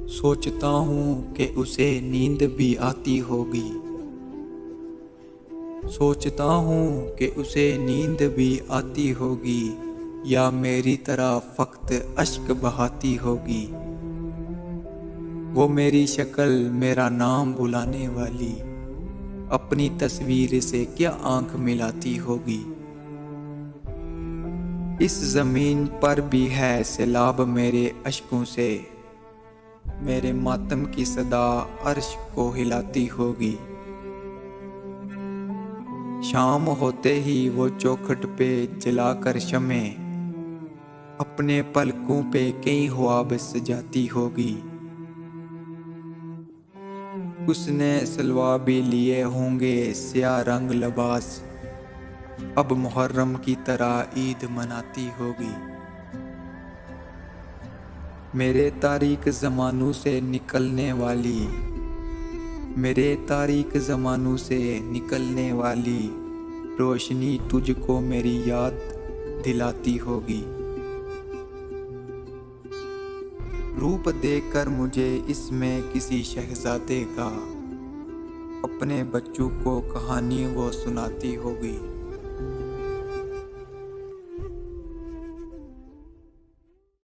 सोचता हूँ कि उसे नींद भी आती होगी। सोचता हूँ कि उसे नींद भी आती होगी, या मेरी तरह फक्त अश्क बहाती होगी। वो मेरी शक्ल, मेरा नाम बुलाने वाली, अपनी तस्वीर से क्या आंख मिलाती होगी। इस जमीन पर भी है सैलाब मेरे अश्कों से, मेरे मातम की सदा अर्श को हिलाती होगी। शाम होते ही वो चौखट पे जलाकर शमे, अपने पलकों पे कई ख्वाब सजाती होगी। उसने सलवा भी लिए होंगे स्याह रंग लिबास, अब मुहर्रम की तरह ईद मनाती होगी। मेरे तारीक ज़मानों से निकलने वाली, मेरे तारीक ज़मानों से निकलने वाली रोशनी तुझको मेरी याद दिलाती होगी। रूप देखकर मुझे इसमें किसी शहजादे का, अपने बच्चों को कहानी वो सुनाती होगी।